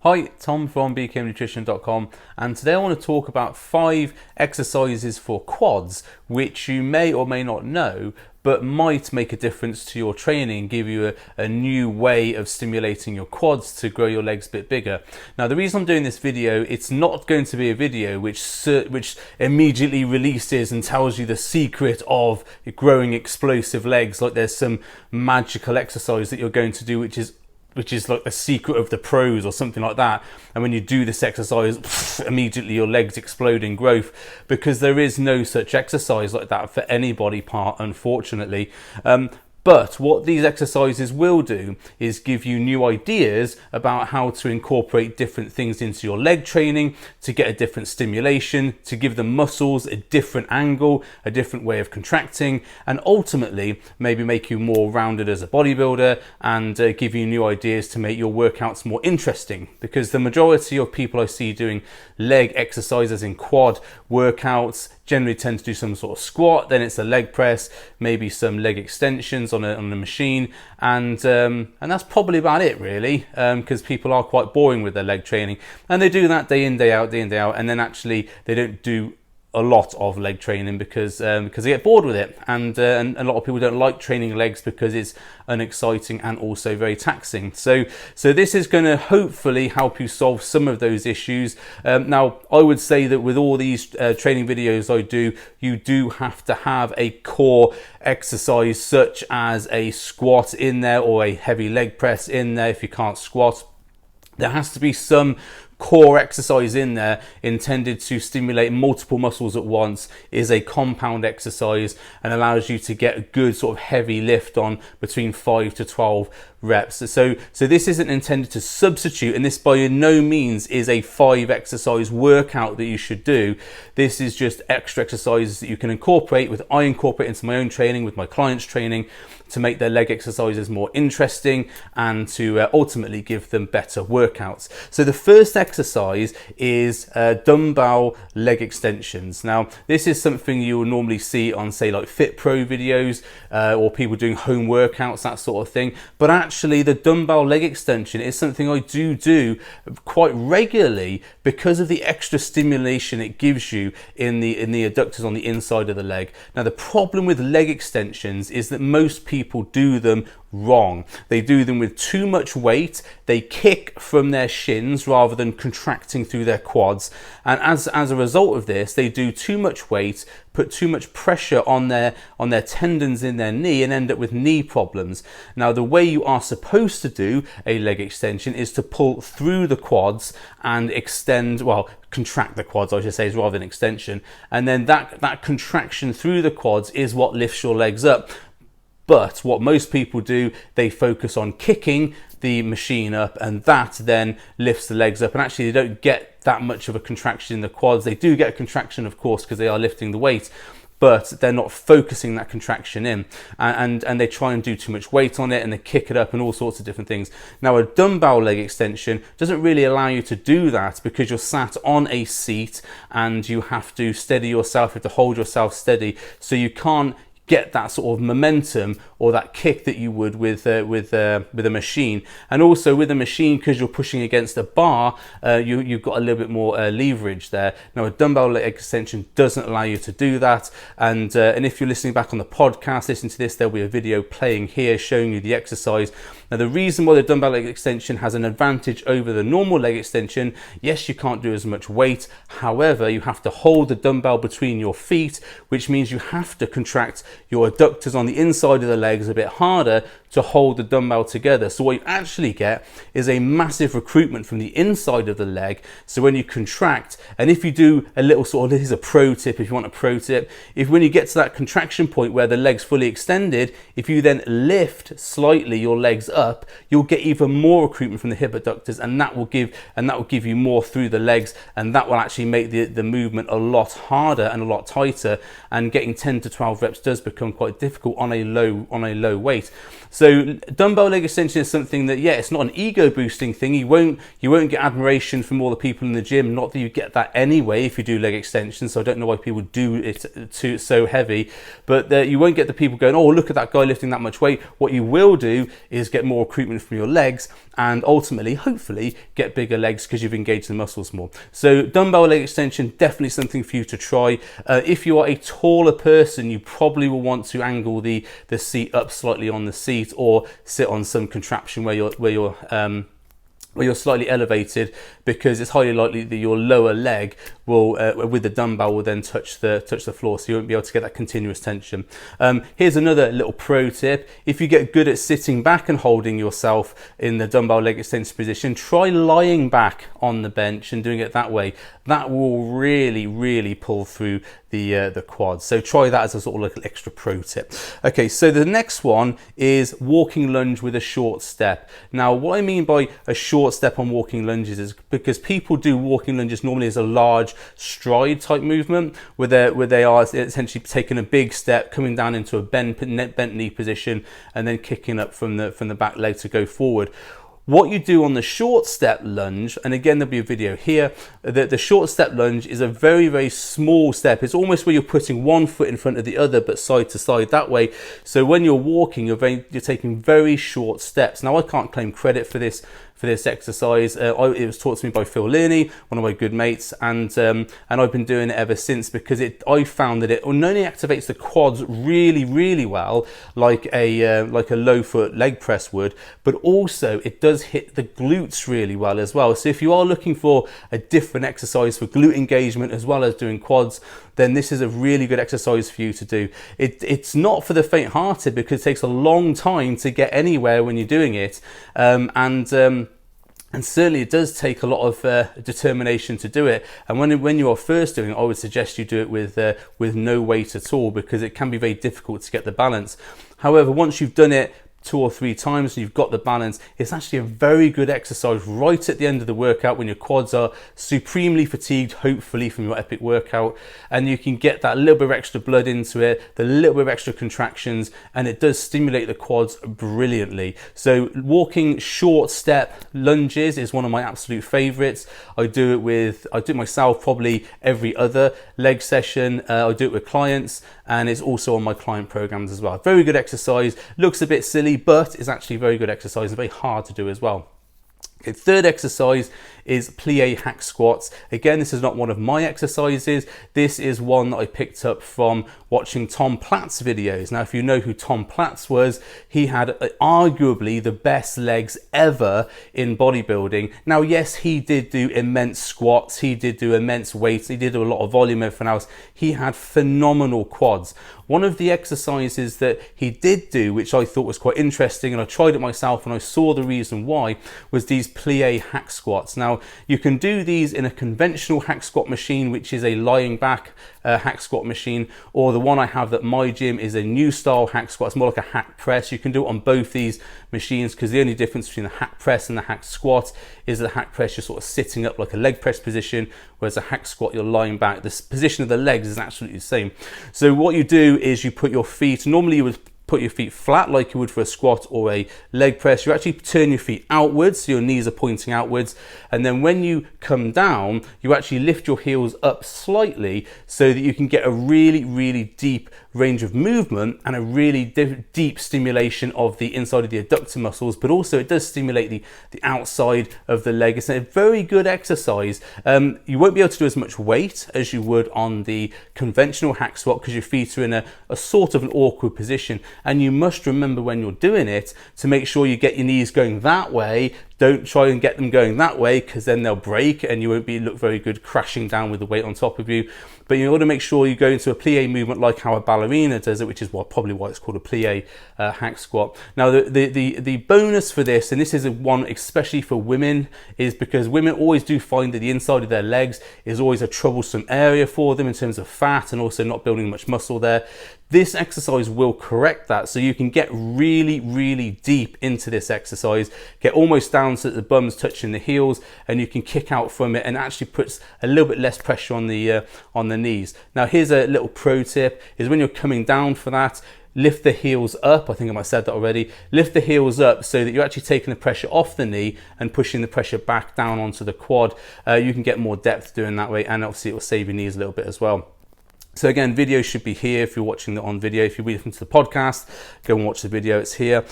Hi, Tom from bkmnutrition.com, and today I want to talk about 5 exercises for quads which you may or may not know but might make a difference to your training and give you a new way of stimulating your quads to grow your legs a bit bigger. Now, the reason I'm doing this video, it's not going to be a video which immediately releases and tells you the secret of growing explosive legs, like there's some magical exercise that you're going to do which is like the secret of the pros or something like that, and when you do this exercise immediately your legs explode in growth, because there is no such exercise like that for any body part, unfortunately. But what these exercises will do is give you new ideas about how to incorporate different things into your leg training to get a different stimulation, to give the muscles a different angle, a different way of contracting, and ultimately maybe make you more rounded as a bodybuilder and give you new ideas to make your workouts more interesting. Because the majority of people I see doing leg exercises in quad workouts generally tend to do some sort of squat, then it's a leg press, maybe some leg extensions on a machine, and that's probably about it really, because people are quite boring with their leg training, and they do that day in day out, and then actually they don't do a lot of leg training because they get bored with it, and a lot of people don't like training legs because it's unexciting and also very taxing. So this is going to hopefully help you solve some of those issues. Now, I would say that with all these training videos I do, you do have to have a core exercise such as a squat in there or a heavy leg press in there. If you can't squat, there has to be some core exercise in there intended to stimulate multiple muscles at once, is a compound exercise and allows you to get a good sort of heavy lift on between 5 to 12 reps. So this isn't intended to substitute, and this by no means is a 5 exercise workout that you should do. This is just extra exercises that you can incorporate I incorporate into my own training, with my clients' training, to make their leg exercises more interesting and to ultimately give them better workouts. So the first exercise is dumbbell leg extensions. Now, this is something you will normally see on, say, like Fit Pro videos or people doing home workouts, that sort of thing. But actually, the dumbbell leg extension is something I do quite regularly because of the extra stimulation it gives you in the adductors on the inside of the leg. Now, the problem with leg extensions is that most people do them wrong. They do them with too much weight. They kick from their shins rather than contracting through their quads, and as a result of this, they do too much weight, put too much pressure on their tendons in their knee, and end up with knee problems. Now, the way you are supposed to do a leg extension is to pull through the quads and contract the quads, I should say, rather than extension, and then that contraction through the quads is what lifts your legs up. But what most people do, they focus on kicking the machine up, and that then lifts the legs up, and actually they don't get that much of a contraction in the quads. They do get a contraction, of course, because they are lifting the weight, but they're not focusing that contraction in, and they try and do too much weight on it, and they kick it up and all sorts of different things. Now, a dumbbell leg extension doesn't really allow you to do that because you're sat on a seat and you have to steady yourself, you have to hold yourself steady, so you can't get that sort of momentum or that kick that you would with a machine. And also with a machine, because you're pushing against a bar, you've got a little bit more leverage there. Now, a dumbbell leg extension doesn't allow you to do that, and if you're listening back on the podcast, listen to this, there'll be a video playing here showing you the exercise. Now, the reason why the dumbbell leg extension has an advantage over the normal leg extension, yes, you can't do as much weight, however, you have to hold the dumbbell between your feet, which means you have to contract your adductors on the inside of the legs a bit harder to hold the dumbbell together. So what you actually get is a massive recruitment from the inside of the leg. So when you contract, and if you do a little sort of, this is a pro tip if you want a pro tip, if when you get to that contraction point where the leg's fully extended, if you then lift slightly your legs up, you'll get even more recruitment from the hip adductors, and that will give you more through the legs, and that will actually make the movement a lot harder and a lot tighter, and getting 10 to 12 reps does become quite difficult on a low weight. So dumbbell leg extension is something that, yeah, it's not an ego boosting thing. You won't get admiration from all the people in the gym. Not that you get that anyway if you do leg extensions. So I don't know why people do it so heavy, but you won't get the people going, oh, look at that guy lifting that much weight. What you will do is get more recruitment from your legs, and ultimately, hopefully, get bigger legs because you've engaged the muscles more. So dumbbell leg extension, definitely something for you to try. If you are a taller person, you probably will want to angle the seat up slightly on the seat, or sit on some contraption where you're slightly elevated, because it's highly likely that your lower leg will, with the dumbbell, will then touch the floor, so you won't be able to get that continuous tension. Here's another little pro tip. If you get good at sitting back and holding yourself in the dumbbell leg extension position, try lying back on the bench and doing it that way. That will really pull through the quads. So try that as a sort of little extra pro tip. Okay, so the next one is walking lunge with a short step. Now, what I mean by a short step on walking lunges is because people do walking lunges normally as a large stride type movement, where they are essentially taking a big step, coming down into a bent knee position, and then kicking up from the back leg to go forward. What you do on the short step lunge, and again there'll be a video here, the short step lunge is a very small step. It's almost where you're putting one foot in front of the other, but side to side that way. So when you're walking, you're taking very short steps. Now, I can't claim credit for this exercise. It was taught to me by Phil Learney, one of my good mates, and I've been doing it ever since, because I found that it not only activates the quads really well, like a low foot leg press would, but also it does hit the glutes really well as well. So if you are looking for a different exercise for glute engagement as well as doing quads, then this is a really good exercise for you to do. It's not for the faint-hearted, because it takes a long time to get anywhere when you're doing it, and certainly it does take a lot of determination to do it. And when you are first doing it, I would suggest you do it with no weight at all, because it can be very difficult to get the balance. However, once you've done it 2 or 3 times and you've got the balance, it's actually a very good exercise right at the end of the workout, when your quads are supremely fatigued, hopefully from your epic workout, and you can get that little bit of extra blood into it, the little bit of extra contractions, and it does stimulate the quads brilliantly. So walking short step lunges is one of my absolute favorites. I do it myself probably every other leg session. I do it with clients, and it's also on my client programs as well. Very good exercise, looks a bit silly, but it's actually very good exercise and very hard to do as well. Okay, third exercise is plie hack squats. Again, this is not one of my exercises. This is one that I picked up from watching Tom Platt's videos. Now, if you know who Tom Platz was, he had arguably the best legs ever in bodybuilding. Now, yes, he did do immense squats, he did do immense weights, he did do a lot of volume, everything else. He had phenomenal quads. One of the exercises that he did do, which I thought was quite interesting, and I tried it myself and I saw the reason why, was these plie hack squats. Now, you can do these in a conventional hack squat machine, which is a lying back hack squat machine, or the one I have at my gym is a new style hack squat. It's more like a hack press. You can do it on both these machines, because the only difference between the hack press and the hack squat is the hack press you're sort of sitting up like a leg press position, whereas a hack squat you're lying back. The position of the legs is absolutely the same. So what you do is you put your feet, normally you would put your feet flat like you would for a squat or a leg press. You actually turn your feet outwards, so your knees are pointing outwards, and then when you come down, you actually lift your heels up slightly so that you can get a really deep range of movement and a really deep stimulation of the inside of the adductor muscles, but also it does stimulate the outside of the leg. It's a very good exercise. You won't be able to do as much weight as you would on the conventional hack squat, because your feet are in a sort of an awkward position, and you must remember when you're doing it to make sure you get your knees going that way. Don't try and get them going that way, because then they'll break and you won't look very good crashing down with the weight on top of you. But you want to make sure you go into a plie movement like how a ballerina does it, which is probably why it's called a plie hack squat. Now, the bonus for this, and this is one especially for women, is because women always do find that the inside of their legs is always a troublesome area for them in terms of fat and also not building much muscle there. This exercise will correct that, so you can get really deep into this exercise, get almost down so that the bum's touching the heels, and you can kick out from it, and actually puts a little bit less pressure on the knees. Now, here's a little pro tip: is when you're coming down for that, lift the heels up. I think I might have said that already. Lift the heels up so that you're actually taking the pressure off the knee and pushing the pressure back down onto the quad. You can get more depth doing that way, and obviously it will save your knees a little bit as well. So again, video should be here if you're watching it on video. If you're listening to the podcast, go and watch the video, it's here.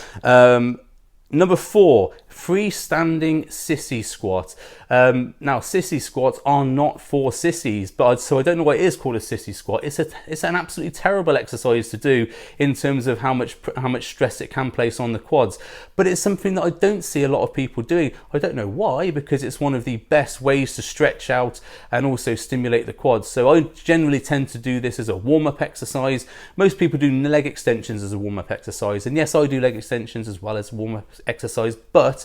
Number 4, freestanding sissy squat. Now, sissy squats are not for sissies, so I don't know why it is called a sissy squat. It's an absolutely terrible exercise to do in terms of how much stress it can place on the quads. But it's something that I don't see a lot of people doing. I don't know why, because it's one of the best ways to stretch out and also stimulate the quads. So I generally tend to do this as a warm-up exercise. Most people do leg extensions as a warm-up exercise, and yes, I do leg extensions as well as warm-up exercise, but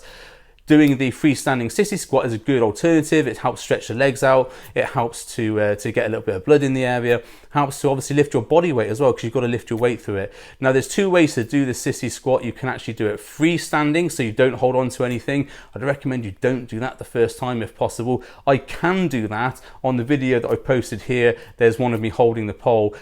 doing the freestanding sissy squat is a good alternative. It helps stretch the legs out. It helps to get a little bit of blood in the area. Helps to obviously lift your body weight as well, because you've got to lift your weight through it. Now, there's 2 ways to do the sissy squat. You can actually do it freestanding, so you don't hold on to anything. I'd recommend you don't do that the first time if possible. I can do that on the video that I posted here. There's one of me holding the pole,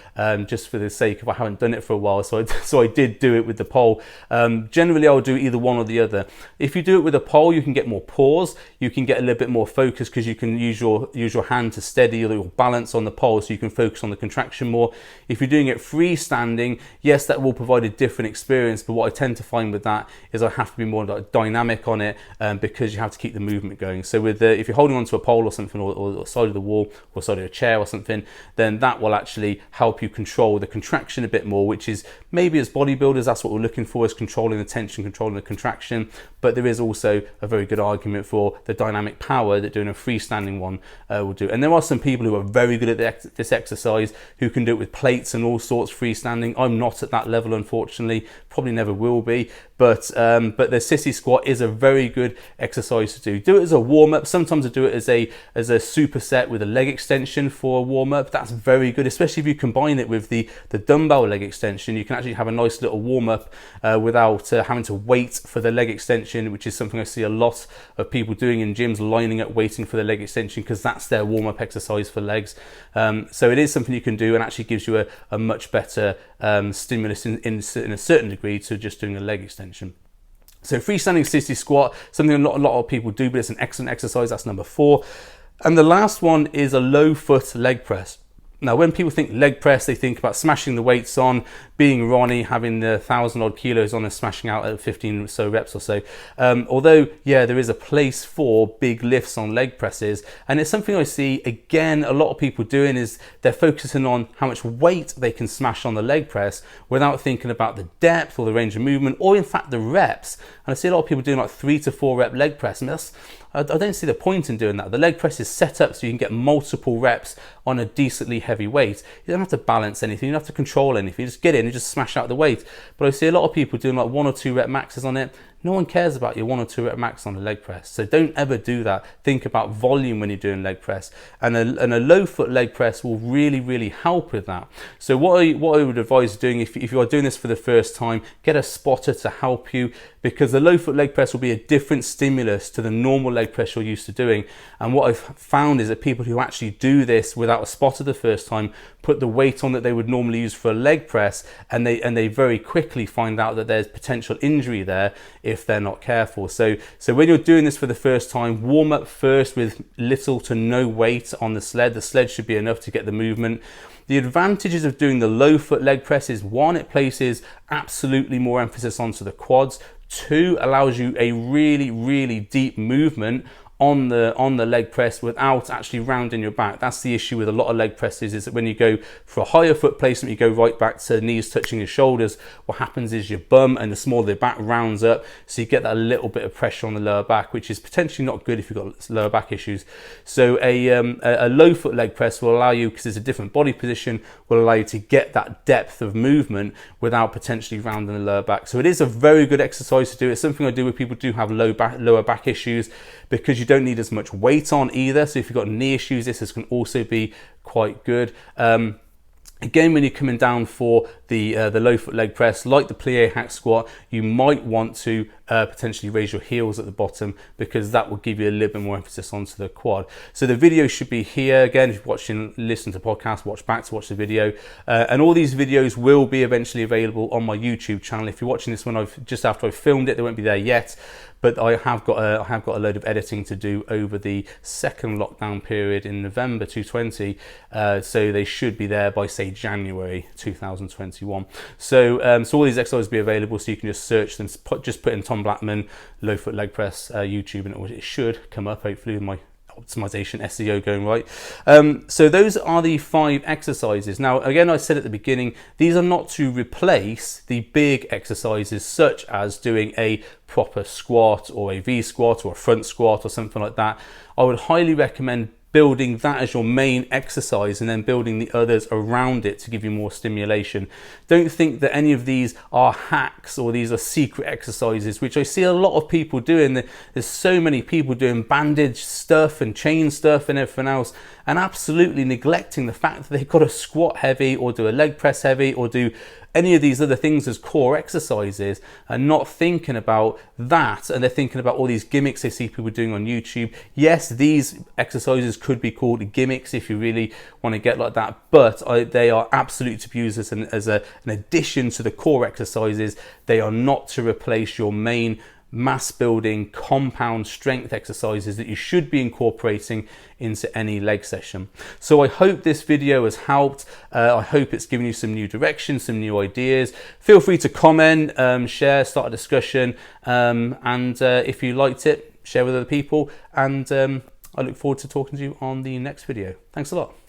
just for the sake of I haven't done it for a while, so I did do it with the pole. Generally, I'll do either one or the other. If you do it with a pole, you can get more pause. You can get a little bit more focus because you can use your hand to steady your balance on the pole, so you can focus on the contraction more. If you're doing it freestanding, yes, that will provide a different experience, but what I tend to find with that is I have to be more dynamic on it, because you have to keep the movement going. So if you're holding onto a pole or something, or side of the wall or side of a chair or something, then that will actually help you control the contraction a bit more, which is maybe as bodybuilders, that's what we're looking for, is controlling the tension, controlling the contraction. But there is also a very good argument for the dynamic power that doing a freestanding one will do. And there are some people who are very good at this exercise, who can do it with plates and all sorts freestanding. I'm not at that level, unfortunately, probably never will be. But the sissy squat is a very good exercise to do. Do it as a warm-up. Sometimes I do it as a superset with a leg extension for a warm-up. That's very good, especially if you combine it with the dumbbell leg extension. You can actually have a nice little warm-up without having to wait for the leg extension, which is something I see a lot of people doing in gyms, lining up waiting for the leg extension, because that's their warm-up exercise for legs. So it is something you can do, and actually gives you a much better stimulus in a certain degree to just doing a leg extension. So freestanding sissy squat, something a lot of people do, but it's an excellent exercise. That's number 4. And the last one is a low foot leg press. Now, when people think leg press, they think about smashing the weights on, being Ronnie, having the 1,000 odd kilos on and smashing out at 15 or so reps or so. Although, yeah, there is a place for big lifts on leg presses. And it's something I see, again, a lot of people doing is they're focusing on how much weight they can smash on the leg press without thinking about the depth or the range of movement, or in fact the reps. And I see a lot of people doing like 3 to 4 rep leg press. And I don't see the point in doing that. The leg press is set up so you can get multiple reps on a decently heavy weight. You don't have to balance anything, you don't have to control anything, you just get in and just smash out the weight. But I see a lot of people doing like 1 or 2 rep maxes on it. No one cares about your 1 or 2 rep max on a leg press. So don't ever do that. Think about volume when you're doing leg press. And a low foot leg press will really, really help with that. So what I would advise doing, if you are doing this for the first time, get a spotter to help you, because the low foot leg press will be a different stimulus to the normal leg press you're used to doing. And what I've found is that people who actually do this without a spotter the first time put the weight on that they would normally use for a leg press, and they very quickly find out that there's potential injury there if they're not careful. So when you're doing this for the first time, warm up first with little to no weight on the sled. The sled should be enough to get the movement. The advantages of doing the low foot leg press is, 1, it places absolutely more emphasis onto the quads. 2, allows you a really, really deep movement on the leg press without actually rounding your back. That's the issue with a lot of leg presses, is that when you go for a higher foot placement, you go right back to knees touching your shoulders. What happens is your bum and the smaller the back rounds up, so you get that little bit of pressure on the lower back, which is potentially not good if you've got lower back issues. So a low foot leg press will allow you, because it's a different body position, will allow you to get that depth of movement without potentially rounding the lower back. So it is a very good exercise to do. It's something I do with people who do have lower back issues, because you don't need as much weight on either. So if you've got knee issues, this can also be quite good. Again, when you're coming down for the low foot leg press, like the plie hack squat, you might want to potentially raise your heels at the bottom, because that will give you a little bit more emphasis onto the quad. So the video should be here. Again, if you're watching, listen to podcasts, watch back to watch the video. And all these videos will be eventually available on my YouTube channel. If you're watching this just after I've filmed it, they won't be there yet. but I have got a load of editing to do over the second lockdown period in November 2020, so they should be there by, say, January 2021. So so all these exercises will be available, so you can just search them, just put in Tom Blackman low foot leg press YouTube, and it should come up, hopefully, with my optimization SEO going right. So those are the 5 exercises. Now, again, I said at the beginning, these are not to replace the big exercises such as doing a proper squat or a V squat or a front squat or something like that. I would highly recommend building that as your main exercise and then building the others around it to give you more stimulation. Don't think that any of these are hacks or these are secret exercises, which I see a lot of people doing. There's so many people doing bandage stuff and chain stuff and everything else, and absolutely neglecting the fact that they've got to squat heavy or do a leg press heavy or do any of these other things as core exercises, and not thinking about that, and they're thinking about all these gimmicks they see people doing on YouTube. Yes, these exercises could be called gimmicks if you really want to get like that, but they are absolutely to be used as an addition to the core exercises. They are not to replace your main mass building compound strength exercises that you should be incorporating into any leg session. So I hope this video has helped. I hope it's given you some new direction, some new ideas. Feel free to comment, share, start a discussion, and if you liked it, share with other people, and I look forward to talking to you on the next video. Thanks a lot.